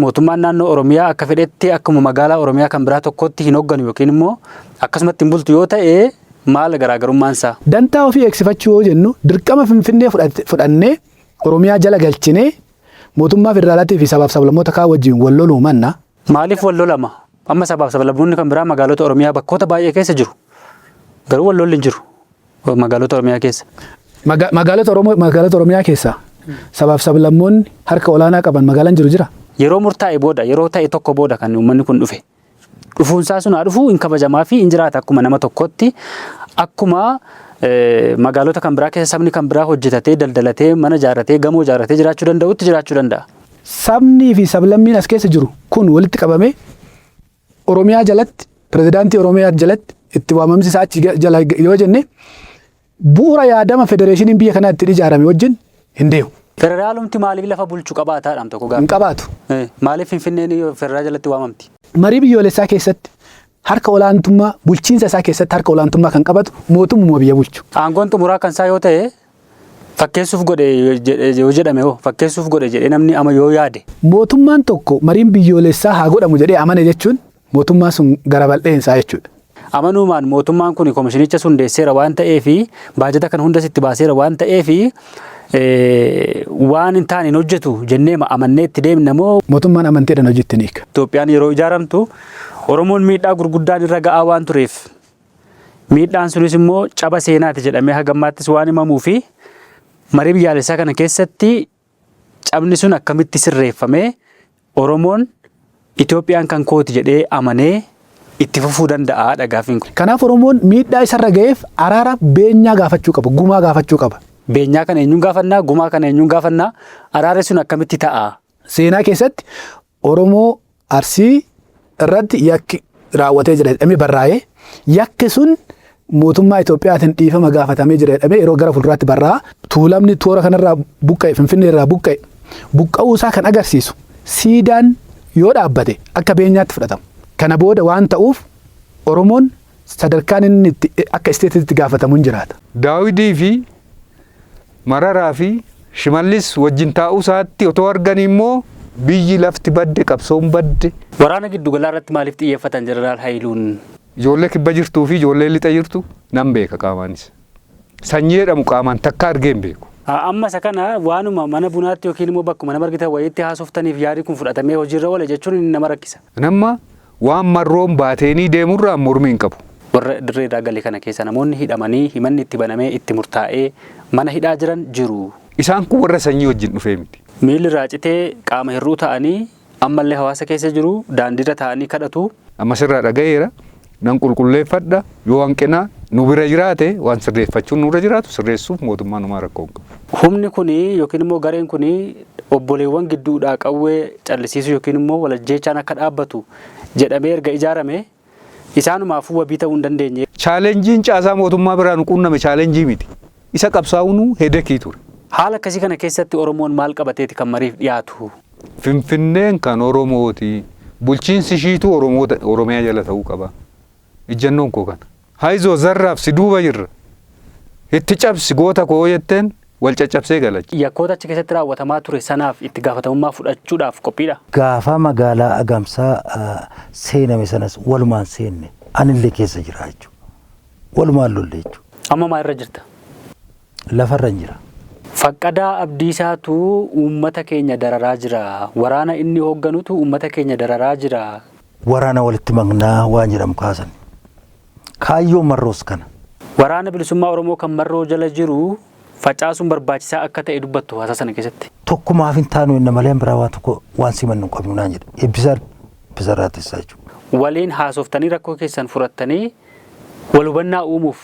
mootummaan naannoo Oromiyaa akka fedhetti akkuma magaalaa Oromiyaa kan biraa tokkotti hin hoogganu yookiin immoo akkasumatti hin bultu yoo ta'e maal garaagarummaan isaa? Dantaa ofii eegsifachuu yoo jennu dirqama Finfinnee fudhannee Oromiyaa jala galchinee mootummaa federaalaatii fi sabaaf sablammoota kaa wajjin wal loluu manna. Maaliif wal lolama? Amma sabaaf sablammoonni kan biraa magaalota Oromiyaa bakkoota baay'ee keessa jiru. Garuu wal lolli hin jiru magaalota Oromiyaa keessa. Magaalota Oromiyaa keessa sabaaf sablammoonni harka olaanaa qaban magaalaan jiru jira. Yeroo murtaa'e booda yeroo ta'e tokko booda kan uummanni kun dhufe. Dhufuunsaa sun haa dhufu hin kabajamaa fi hin jiraata akkuma nama tokkotti akkuma magaalota kan biraa keessa sabni kan biraa hojjetatee daldalatee mana ijaarratee gamoo ijaarratee jiraachuu danda'utti jiraachuu danda'a. Sabnii fi sablammiin as keessa jiru kun walitti qabamee Oromiyaa jalatti pirezidaantii Oromiyaa jalatti itti waamamsi isaa achi jala yoo jenne bu'uura yaadama federeeshiniin biyya kanaa itti ijaarame wajjin hin deemu. Federaalumti maaliif lafa bulchuu qabaataadhaan tokko gaafa? Hin qabaatu. Maaliif Finfinneen federaal jalatti waamamti? Marii biyyoolessaa keessatti harka olaantummaa bulchiinsa isaa keessatti harka olaantummaa kan qabatu mootummaa biyya bulchu. Aangoon xumuraa kan isaa yoo ta'e fakkeessuuf godhe yoo jedhame fakkeessuuf godhe jedhee namni ama yoo yaade. Mootummaan tokko mariin biyyoolessaa haa godhamu jedhee amane jechuun mootummaa sun gara bal'eensaa jechuudha. Amanuumaan mootummaan kun komishinicha sun hundeesseera waan ta'eefi baajata kan hundas itti baaseera waan ta'eefi waan hin taane hin hojjetu jennee amannee itti deemna moo mootummaan amanteedhaan hojjetti ni hiika. Itoophiyaan yeroo ijaaramtu Oromoon miidhaa gurguddaan irra ga'aa waan tureef miidhaan sunis immoo caba seenaati jedhamee hagammaattis waan himamuu fi marii biyyaalessaa kana keessatti cabni sun akkamitti sirreeffamee Oromoon Itoophiyaan kan kooti jedhee amanee itti fufuu danda'a dhagaafiin kun. Kanaaf Oromoon miidhaa isarra ga'eef araara beenyaa gaafachuu qaba, gumaa gaafachuu qaba. Beenyaa kana eenyuun gaafannaa, gumaa kana eenyuun gaafannaa, araarri sun akkamitti ta'a? Seenaa keessatti Oromoo Arsii irratti yakki raawwatee jira jedhamee barraa'ee yakki sun mootummaa Itoophiyaatiin dhiifama gaafatamee jira jedhamee yeroo gara fuulduraatti barraa'a. Tuulamni toora kanarraa buqqa'e Finfinnee irraa buqqa'e buqqa'uu isaa kan agarsiisu siidaan yoo dhaabbate akka beenyaatti fudhatamu. Kana booda waan ta'uuf Oromoon sadarkaan inni akka isteetitti gaafatamu hin jiraata. Daawidii fi Mararaa fi Shimallis wajjin taa'uu isaatti otoo arganii immoo biyyi lafti badde qabsoon badde. Waraana giddugalaa irratti maaliif xiyyeeffatan Jeneraal Hayiluun? Ijoollee kibba jirtuu fi ijoollee lixa jirtu nan beeka qaamaanis. Sanyii jedhamu qaamaan takka argee hin beeku. Amma isa kana waanuma mana bunaatti yookiin immoo bakkuma nama argitan wayiitti haasoftaniif yaadi kun fudhatamee hojiirra oole jechuun nama rakkisa. Nama waan marroon baateenii deemurraa mormii hin qabu. Warra dirree daagalii kana keessa namoonni hidhamanii himanni itti banamee itti murtaa'ee mana hidhaa jiran jiru. Isaan kun warra sanyii wajjin dhufee miti. Miilli raacitee qaama hir'uu ta'anii ammallee hawaasa keessa jiru daandiirra ta'anii kadhatu. Amma sirraa dhagayeera nan qulqulleeffadha yoo hanqinaa nu bira jiraate waan sirreeffachuun nurra jiraatu sirreessuuf mootummaan numaa rakkoo hin qabu. Humni kunii yookiin immoo gareen kunii obboleewwan gidduudhaa qawwee callisiisu yookiin immoo walajjeechaan akka dhaabbatu jedhamee erga ijaarame isaanumaafuu wabii ta'uu hin dandeenye. Chaalenjiin caasaa mootummaa biraa nu quunname chaalenjii miti. Isa qabsaa'uun hedekii ture. Haala akkasii kana keessatti Oromoon maal qabateeti kan mariif dhiyaatu? Finfinneen kan Oromooti. Bulchiinsi ishiitu Oromiyaa jala ta'uu qaba. Ijjannoon koo kana. Haayizoo zarraaf si duuba jirra. Itti cabsi goota koo jetteen wal caccabsee galachi. Yakkoota achi keessatti raawwatamaa ture sanaaf itti gaafatamummaa fudhachuudhaaf qophiidha. Gaafa magaalaa Agamsaa seename sanas walumaan seenne anillee keessa jira jechuudha. Walumaan lolle jechuudha. Amma maal irra jirta? Lafarra jira. Faqqadaa Abdiisaatu uummata keenya dararaa jira. Waraana inni hoogganutu uummata keenya dararaa jira. Waraana walitti maknaa waan jedhamu kaasan. Kaayyoo marroos kana. Waraana bilisummaa Oromoo kan marroo jala jiru facaasuun barbaachisaa akka ta'e dubbattu haasa sana keessatti. Tokkumaaf hin taanu inni malee biraa waa tokko waan simannu qabnu naan jedha. Eebbisarraa teessaa jechuudha. Waliin haasoftanii rakkoo keessan furattanii wal hubannaa uumuuf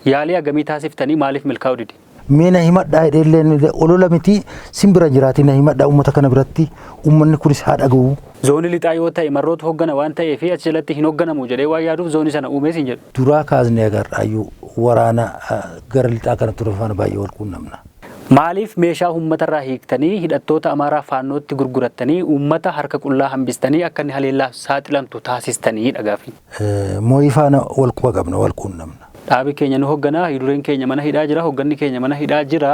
yaalii agamii taasiftanii maaliif milkaa'uu didi? Meena himadhaa hidheellee olola miti simbira jiraatii na himadhaa uummata kana biratti uummanni kunis haa dhaga'u. Zoonii lixaa yoo ta'e marrootu hooggana waan ta'eef achi jalatti hin hoogganamu jedhee waan yaaduuf zoonii sana uumees hin jedhu. Duraa kaasnee agarraayyuu waraana gara lixaa kana ture faana baay'ee wal quunnamna. Maaliif meeshaa uummatarraa hiiktanii hidhattoota Amaaraa faannootti gurgurattanii uummata harka qullaa hambistanii akka inni haleellaaf saaxilamtu taasistanii dhagaafi. Moo'ii faana wal quba qabna wal quunnamna. Dhaabi keenya nu hoogganaa, hidureen keenya mana hidhaa jira, hoogganni keenya mana hidhaa jira.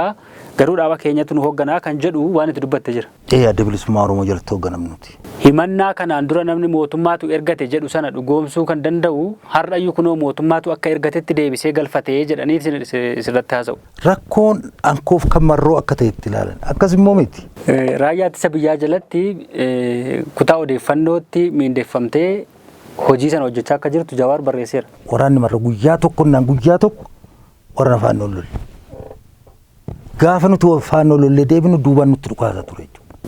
Garuu dhaaba keenyatu nu hoogganaa kan jedhu waan itti dubbatte jira. Adda bilisummaa Oromoo jalatti hoogganamnuti. Himannaa kanaan dura namni mootummaatu ergate jedhu sana dhugoomsuu kan danda'u har'ayyuu kunoo mootummaatu akka ergatetti deebisee galfatee jedhanii sirratti haasa'u. Rakkoon ankoof kan marroo akka ta'etti ilaalan akkas immoo miti. Raayyaa ittisa biyyaa jalatti kutaa odeeffannootti miindeeffamtee hojii sana hojjechaa akka jirtu Jawaar barreesseera. Waraanni marra guyyaa tokko waraana faannoo lolle. Gaafa nuti faannoo lollee deebinu duubaan nutti dhukaasaa ture.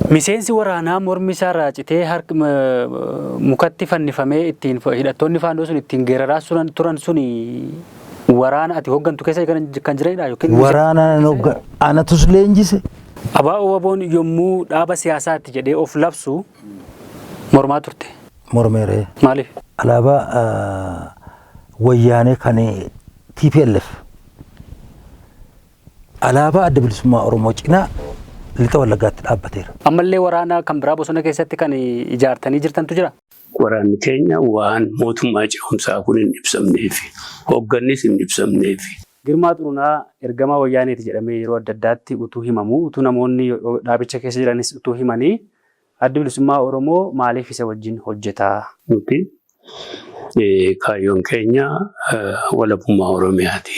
Miseensi waraanaa mormi isaa raacitee harka mukatti fannifamee ittiin hidhattoonni faannoo sun ittiin geeraraa turan suni waraana ati hooggantu keessa kan jiranidha yookiin waraana anatus leenjise. Abaa'oo Waboon yommuu dhaaba siyaasaatti jedhee of labsu mormaa turte. Mormeeree. Maaliif? Alaabaa wayyaanee kan TPLF. Alaabaa adda bilisummaa Oromoo cinaa lixa Wallaggaatti dhaabbateera. Ammallee waraana kan biraa bosona keessatti kan ijaartanii jirtantu jira? Waraanni keenya waan mootummaa ce'umsaa kun hin ibsamneefi hooggannis hin ibsamneefi. Girmaa Xurunaa ergamaa wayyaaneeti jedhamee yeroo adda addaatti utuu himamu utuu namoonni dhaabicha keessa jiranis utuu himanii adda bilisummaa Oromoo maaliif isa wajjin hojjetaa? Nuti kaayyoon keenya walabummaa Oromiyaati.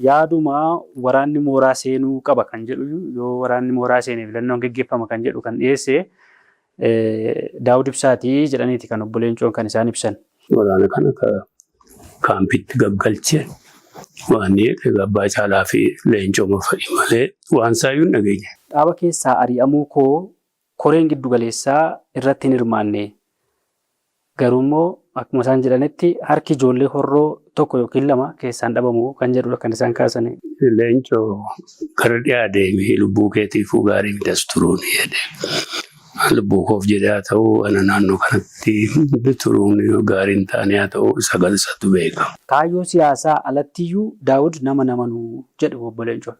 Yaaduma waraanni mooraa seenuu qaba kan jedhu yoo waraanni mooraa seenee filannoon geggeeffama kan jedhu kan dhiyeesse Daawud Ibsaatii jedhaniiti kan obbo Leencoon kan isaan ibsan. Waraana kana kaampitti gaggalchee waan gabbaa caalaa fi Leencoo fa'i malee waan saayyuu dhageenya. Dhaaba keessaa ari'amuu koo koreen giddu galeessaa irratti hin hirmaanne. Garuu immoo akkuma isaan jedhanitti harki ijoollee horroo tokko yookiin lama keessaan dhabamu kan jedhudha kan isaan kaasan. Leencoo gara dhiyaa deemee lubbuu keetiifuu gaarii miidhas turuun jedhe. Lubbuu koof jedhee haa ta'u ana naannoo kanatti turuun gaarii hin taane haa ta'u sagalsatu beeka. Kaayyoo siyaasaa alattiyyuu Daawud nama namanuu jedhu obbo Leencoon.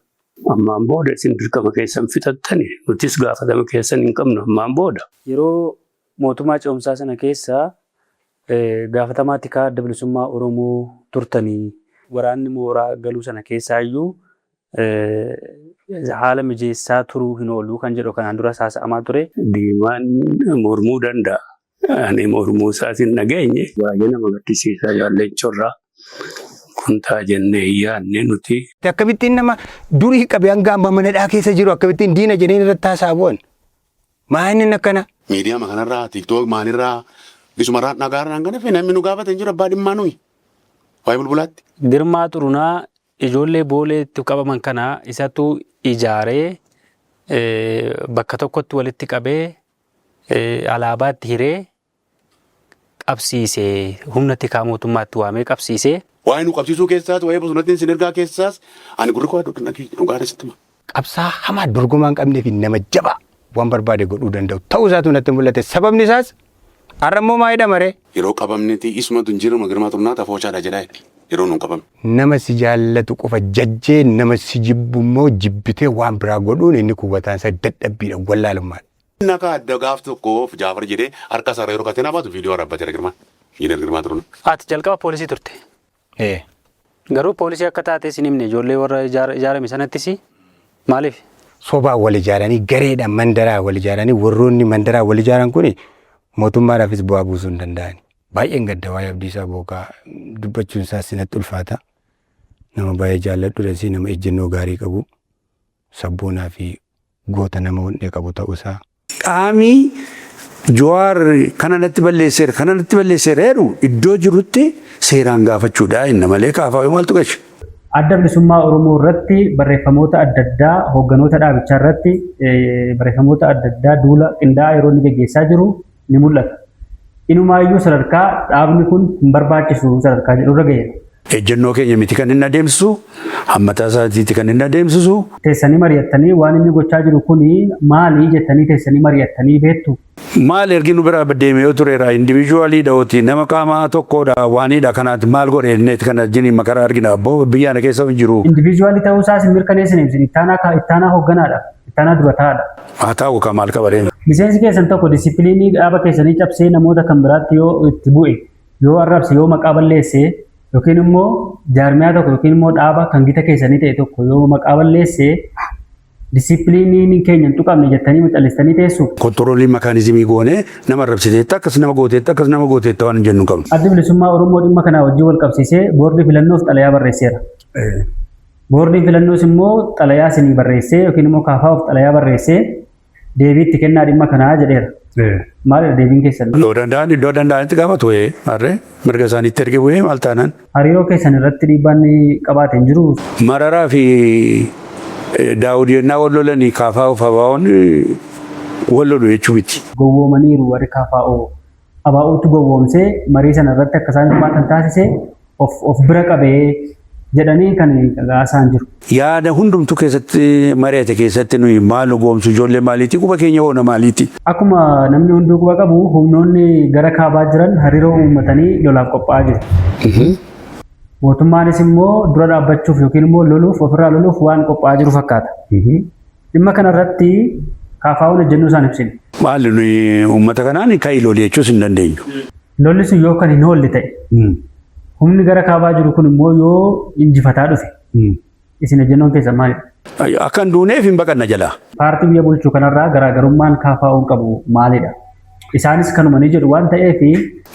Ammaan booda isin dirqama keessan fixattani nutis gaafatama keessan hin qabnu ammaan booda. Yeroo mootummaa ce'umsaa sana keessa gaafatamaa tikaa adda bilisummaa Oromoo turtanii waraanni mooraa galuu sana keessaayyuu haala mijeessaa turuu hin oolu kan jedhu kanaan dura haasa'amaa ture. Diimaan mormuu danda'a. Ani mormuu isaatiin nageenye baay'ee nama gaddisiisaa Leencoorraa. Kun ta'a jennee yaadne nuti. Akkamittiin nama durii qabee hanga amma manadhaa keessa jiru akkamittiin diina jedhanii irratti haasaa bu'an. Maaliin akkana? Miidiyaa kanarraa TikTok maalirraa bisumarraa dhagaarraan kan fi namni nu gaafatan jiru abbaa dhimmaa nuyi. Waa'ee bulbulaatti. Girmaa Xurunaa ijoollee booleetti qabaman kana isatu ijaaree bakka tokkotti walitti qabee alaabaatti hiree qabsiisee humna tikaa mootummaatti waamee qabsiisee. Waa'ee nu qabsiisuu keessaas waa'ee bosonatti sin ergaa keessaas ani gurra koo dhugaadha sitti hima. Qabsaa hamaa dorgomaa hin qabnee fi nama jabaa waan barbaade godhuu danda'u ta'uu isaatu natti mul'ate sababni isaas har'ammoo maayidha maree. Yeroo qabamneeti isumatu hin jiru Girmaa Xurunaa tafoochaadha jedhaa yeroo nuun qabame. Nama si jaallatu qofa jajjee nama si jibbu immoo jibbitee waan biraa godhuun inni kubataan isa dadhabbiidha wallaalummaadha. Naka adda gaaf tokkoof Jaafar jedhee harka isaa yeroo katee nabaatu viidiyoo waraabbateera Girmaa Xurunaa. Ati jalqaba poolisii turte. Garuu poolisii akka taatee sin himne ijoollee warra ijaarame sanattis maaliif? Sobaa wal ijaaranii gareedhaan mandaraa wal ijaaranii warroonni mandaraa wal ijaaran kun mootummaadhaafis bu'aa buusuu hin danda'ani. Baay'een gadda waa'ee Abdiisaa Bookaa dubbachuun isaas sinatti ulfaata. Nama baay'ee jaalladhu nama ejjennoo gaarii qabu sabboonaa fi goota nama hundee qabu ta'uusaa. Qaamii Jawaar kanatti balleesseera jedhu iddoo jirutti seeraan gaafachuudha inni malee kaafaa maaltu gachi. Adda bilisummaa Oromoo irratti barreeffamoota adda addaa hoogganoota dhaabichaa irratti barreeffamoota adda addaa duula qindaa'aa yeroo inni gaggeessaa jiru ni mul'ata. Inumaayyuu sadarkaa dhaabni kun hin barbaachisu sadarkaa jedhu irra ga'eera. Ejjennoo keenya miti kan inni adeemsisu, hammataa isaatiiti kan inni adeemsisu. Teessanii mari'attanii waan inni gochaa jiru kuni maali jettanii teessanii mari'attanii beektu? Maal ergi nu bira deemee yoo tureera individualii dhawooti nama qaama tokkodha waanidha kanaati maal godhe inneeti kana jini makaraa argina abboo biyyaana keessa hin jiru. Individualii ta'uu isaas mirkaneessanii ibsin ittaanaa hoogganaadha ittaanaa dubataadha. Haa ta'u kan maal qabareen. Miseensi keessan tokko disipiliinii dhaaba keessanii cabsee namoota kan biraatti yoo itti bu'e yoo arrabse yoo maqaa balleesse yookiin immoo jaarmiyaa tokko yookiin immoo dhaaba kan gita keessanii ta'e tokko yoo maqaa balleesse disipiliiniin keenya hin tuqamne jettanii maxxanistanii teessu. Kontiroolii makaanizimii goonee nama arrabsiteetta akkas nama gooteetta akkas nama gooteetta waan jennu qabnu. Addi bilisummaa Oromoo dhimma kanaa wajjin wal qabsiisee boordii filannoof xalayaa barreesseera. Boordiin filannoos immoo xalayaa isinii barreessee yookiin immoo kaafaa'uuf xalayaa barreessee deebiitti kennaa dhimma kanaa jedheera. Maalidha deebiin keessan? Iddoo danda'anitti gaafatu harree mirga isaaniitti erge bu'ee maal taanaan? Hariiroo keessan irratti dhiibbaan qabaate hin jiru. Mararaa fi Daawud yennaa wal lolanii kaafaa'uuf abaa'oon wal lolu jechuu miti. Gowwoomaniiru warri kaafaa'oo abaa'ootti gowwoomsee marii sana irratti akka isaan hirmaatan taasisee of bira qabee jedhanii kan gaasaan jiru. Yaada hundumtuu keessatti mari'ate keessatti nuyi maal nu goomsu ijoollee maaliiti quba keenya hoona maaliiti. Akkuma namni hunduu quba qabu humnoonni gara kaabaa jiran hariiroo uummatanii lolaaf qophaa'aa jiru. Mootummaanis immoo dura dhaabbachuuf yookiin immoo loluuf ofirraa loluuf waan qophaa'aa jiru fakkaata. Dhimma kanarratti kaafaa'uun ejjennoo isaan ibsine. Maali nuyi uummata kanaan ka'ii lolii jechuus hin dandeenyu. Lolli sun yoo kan hin oolle ta'e. Humni gara kaabaa jiru kun immoo yoo injifataa dhufe. Isin ejjennoon keessan maalidha? Akka hin duuneef hin baqanna jalaa. Paartii biyya bulchuu kanarraa garaagarummaan kaafaa'uun qabu maalidha? Isaanis kanuma ni jedhu waan ta'eef.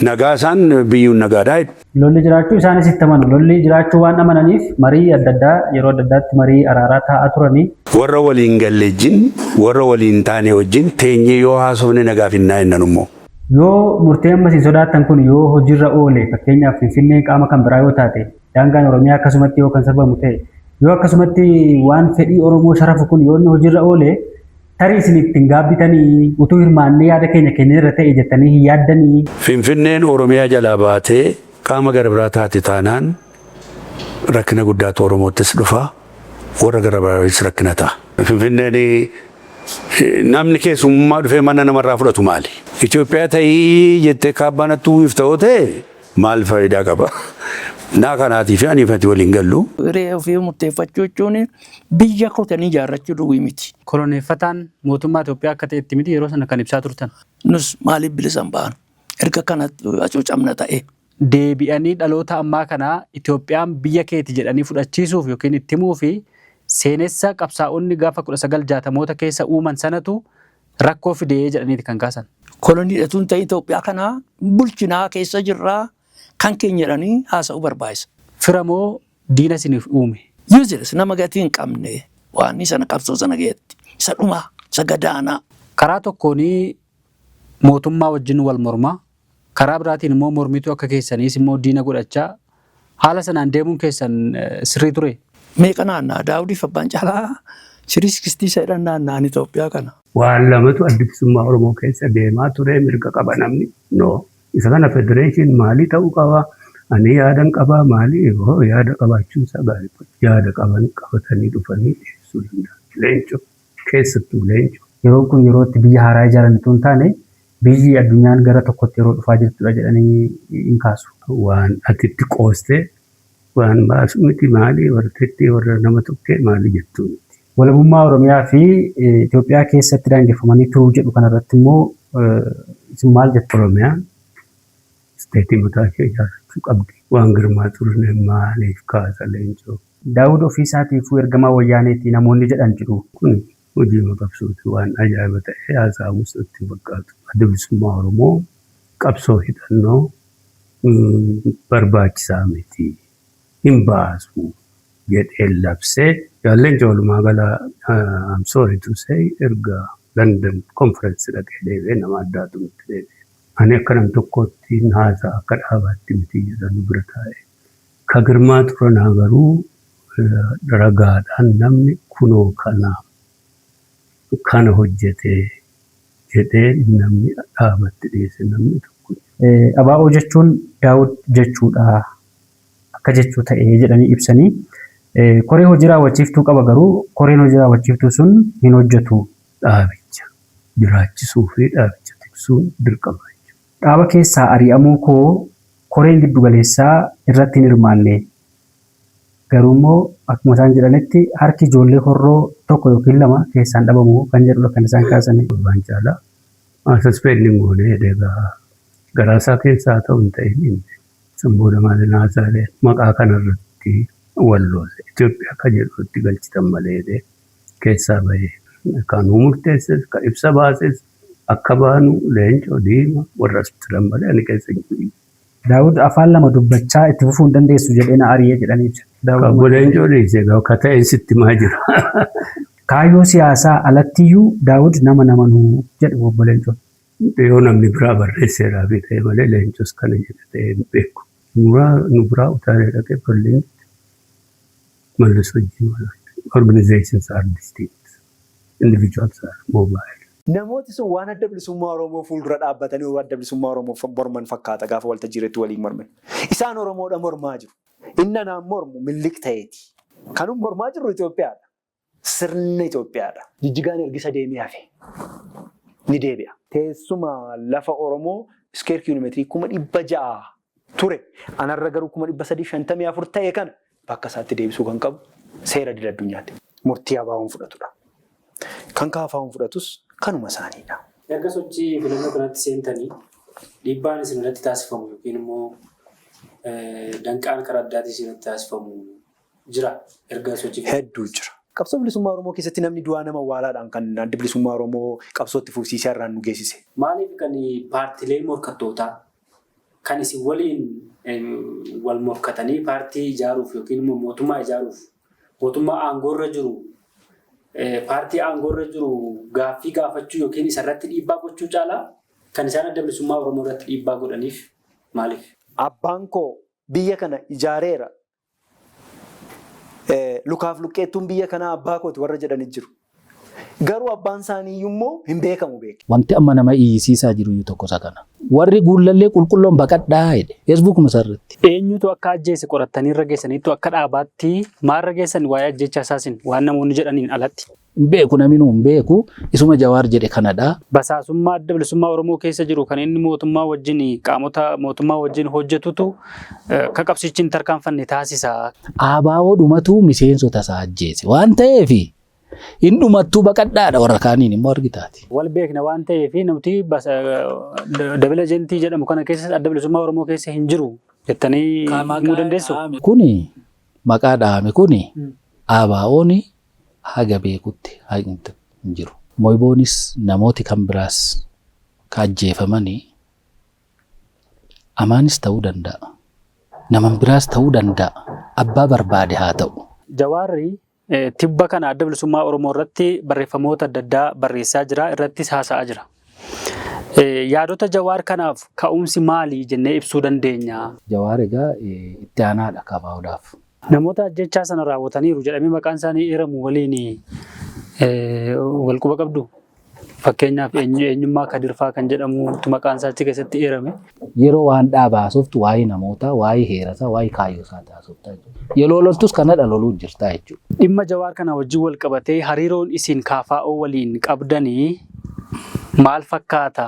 Nagaa isaan biyyuun nagaadhaa. Lolli jiraachuu isaanis itti amanu. Lolli jiraachuu waan amananiif marii adda addaa yeroo adda addaatti marii araaraa taa'aa turanii. Warra waliin galle wajjin warra waliin taane wajjin teenyee yoo haasofne nagaaf hin naannan immoo. Yoo murtee amma isin sodaattan kun yoo hojiirra oole fakkeenyaaf Finfinnee qaama kan biraa yoo taate daangaan Oromiyaa akkasumatti yoo kan sarbamu ta'e yoo akkasumatti waan fedhii Oromoo sharafu kun yoo inni hojiirra oole tarii isin ittiin gaabbitanii utuu hirmaannee yaada keenya kennirra ta'e jettanii hin yaaddanii. Finfinneen Oromiyaa jalaa baatee qaama gara biraa taate taanaan rakkina guddaatu Oromoottis dhufa warra gara biraattis rakkina ta'a. Finfinneen namni keessummaa dhufee mana namarraa fudhatu maali? Itoophiyaa ta'ii jettee kaabbanattuu ifta'oo ta'e maal faayidaa qaba? Naa kanaatiif aniifati waliin gallu. Hiree ofii murteeffachuu jechuun biyya kotanii ijaarrachuu duwwaa miti. Koloneeffataan mootummaa Itoophiyaa akka ta'etti miti yeroo sana kan ibsaa turtan. Nus maaliif bilisa hin baanu? Erga kanatti hacuucamna ta'e. Deebi'anii dhaloota ammaa kanaa Itoophiyaan biyya keeti jedhanii fudhachiisuuf yookiin itti himuu fi seenessa qabsaa'onni gaafa 1960moota keessa uuman sanatu rakkoo fidee jedhaniiti kan kaasan. Koloniidhatuun ta'e Itoophiyaa kanaa bulchinaa keessa jirraa kan keenya jedhanii haasa'uu barbaachisa. Firamoo diina isiniif uume. Yuuziras nama gatii hin qabne waan sana qabsoo sana geetti. Isa dhumaa, isa gadaanaa. Karaa tokkoonii mootummaa wajjin wal mormaa. Karaa biraatiin immoo mormituu akka keessaniis immoo diina godhachaa haala sanaan deemuun keessan sirrii ture. Meeqa naannaa Daawudiif abbaan caalaa Shirii 60 naanna'an Itoophiyaa kana. Waan lamatu adda bilisummaa Oromoo keessa deemaa ture mirga qaba namni. Isa kana federeeshin maalii ta'uu qaba? Ani yaadan qabaa maalii? Yaada qabaachuun isaa gaariidha. Yaada qabatanii dhufanii dhiyeessuu danda'u. Leenco keessattuu leenco. Yeroo kun yeroo itti biyya haaraa ijaaran osoo hin taane biyyi addunyaan gara tokkotti yeroo dhufaa jirtudha jedhanii hin kaasu. Waan atitti qoostee waan baasu miti maalii warteetti warra nama tokkee maalii jettuu miti. Walabummaa Oromiyaa fi Itoophiyaa keessatti daangeffamanii turuu jedhu kanarratti immoo isin maal jettu? Oromiyaan isteetii mataa ishee ijaarrachuu qabdi. Waan girmaa turne maaliif kaasa leencoo? Daawud ofii isaatiifuu ergamaa wayyaaneetti namoonni jedhan jiru. Kun hojii qabsooti waan ajaa'iba ta'e haasa'amus itti fakkaatu. Adda bilisummaa Oromoo qabsoo hidhannoo barbaachisaa miti. Hin baasu jedhee labsee Leencoo walumaa gala I'm sorry to say erga London conference dhaqee deebi'ee nama addaatu nutti deebi'e. Ani akka nam tokkotti haasaa akka dhaabaatti miti jedhanii bira taa'e. Ka girmaa turanaa garuu ragaadhaan namni kunoo kana hojjetee jedhee namni dhaabatti dhiyeesse namni tokko. Abaa'oo jechuun Daawud jechuudha. akka jechuu ta'ee jedhanii ibsanii koree hojii raawwachiiftuu qaba garuu koreen hojii raawwachiiftuu sun hin hojjetu. Dhaabicha jiraachisuu fi dhaabicha tiksuun dirqama. Dhaaba keessaa ari'amuu koo koreen giddu galeessaa irratti hin hirmaanne. Garuu immoo akkuma isaan jedhanitti harki ijoollee horroo tokko yookiin lama keessaan dhabamu kan jedhudha kan isaan kaasanii. Gurbaan caalaa suspending goonee egaa garaasaa keessaa ta'u hin ta'in sanboota maalinaa isaalee maqaa kanarratti walloose Itoophiyaa akka jedhutti galchitan malee keessaa bahee kan murteesses kan ibsa baases akka baanu leencoo diima warra turan malee ani keessa jiru. Daawud afaan lama dubbachaa itti fufuu hin dandeessu jedhee na ari'ee jedhanii ibsa. Kan leencoo dhiisee akka ta'een sitti maa jira. Kaayyoo siyaasaa alattiyyuu Daawud nama namanuu jedhu obbo Leencoon. Yoo namni biraa barreesseeraa fi ta'e malee leencos kana jedha ta'ee hin beeku. Nu biraa utaalee dhaqee bal'inni mallis wajjin organizations are distinct. Individuals are mobile. Namooti sun waan adda bilisummaa Oromoo fuuldura dhaabbatanii adda bilisummaa Oromoo morman fakkaata gaafa waltajjiiratti waliin morman. Isaan Oromoodha mormaa jiru. Inni naan mormu millik ta'eeti. Kanuma mormaa jiru Itoophiyaadha. Sirna Itoophiyaadha. Jijjigaan ergisa deemee hafe. Ni deebi'a. Teessuma lafa Oromoo iskeer kiiloomeetirii 600 ture. Anarra garuu 354 ta'e kana bakka isaatti deebisuu kan qabu seera dila addunyaatti. Murtii abaaboon fudhatudha. Kan kaafaawwan fudhatus kanuma isaaniidha. Erga sochii filannoo kanatti seentanii dhiibbaan isinirratti taasifamu yookiin immoo danqaan karaa addaatiin isinirratti taasifamu jira erga sochii hedduu jira. Qabsoo bilisummaa Oromoo keessatti namni du'aa nama waalaadhaan kan adda bilisummaa Oromoo qabsootti fufsiisee irraan nu geessise. Maaliif kan paartiilee morkattootaa kan isin waliin wal morkatanii paartii ijaaruuf yookiin immoo mootummaa ijaaruuf mootummaa aangoorra jiru paartii aangoorra jiru gaaffii gaafachuu yookiin isarratti dhiibbaa gochuu caalaa kan isaan adda bilisummaa Oromoo irratti dhiibbaa godhaniif maaliif? Abbaan koo biyya kana ijaareera. Lukaaf luqqeettuun biyya kanaa abbaa kooti warra jedhanii jiru. Garuu abbaan isaanii immoo hin beekamu beeku. Wanti amma nama iyyisiisaa jiru tokko isa kana. Warri guullallee qulqulloon baqadhaa jedhe. Feesbuukuma isarratti. Eenyutu akka ajjeese qorattanii irra geessaniitu akka dhaabaatti maarra geessan waa'ee ajjecha isaasin waan namoonni jedhaniin alatti. Hin beeku namni hin beeku isuma Jawaar jedhe kanadha. Basaasummaa adda bilisummaa Oromoo keessa jiru kan inni mootummaa wajjin qaamota mootummaa wajjin hojjetutu ka qabsichi hin tarkaanfanne taasisa. Abaaboo dhumatu miseensota isaa ajjeese waan ta'eef hin dhumattuu baqadhaadha warra kaaniin immoo argitaati. Wal beekna waan ta'eef nuti dabala jentii jedhamu kana keessa adda bilisummaa Oromoo keessa hin jiru jettanii himuu dandeessu. Kuni maqaa dhahame kuni abaaboon haga beekutti hin jiru. Moyboonis namooti kan biraas ka ajjeefamanii amaanis ta'uu danda'a. Naman biraas ta'uu danda'a. Abbaa barbaade haa ta'u. Jawaarri tibba kana adda bilisummaa Oromoo irratti barreeffamoota adda addaa barreessaa jira irrattis haasa'aa jira. Yaadota Jawaar kanaaf ka'umsi maali jennee ibsuu dandeenya? Jawaar egaa itti aanaadha kabaa'uudhaaf. Namoota ajjechaa sana raawwataniiru jedhamee maqaan isaanii eeramu waliin walquba qabdu. Fakkeenyaaf eenyummaa Kadirfaa kan jedhamutu maqaan isaa achi keessatti eerame. Yeroo waan dhaabaasuuftu waa'ee namootaa, waa'ee heerasaa, waa'ee kaayyoosaa taasiftaa jechuudha. Yeroo loltus kanadha loluu jirtaa jechuudha. Dhimma Jawaar kana wajjin wal qabatee hariiroon isin KFO waliin qabdanii maal fakkaata?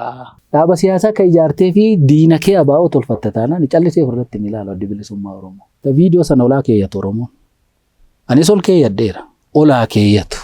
Dhaaba siyaasaa kan ijaartee fi diina kee abaa'oo tolfatta taanaan callisee ofirratti ni ilaalu adda bilisummaa Oromoo. Viidiyoo sana olaa keeyyatu Oromoon. Anis ol keeyyadheera. Olaa keeyyatu.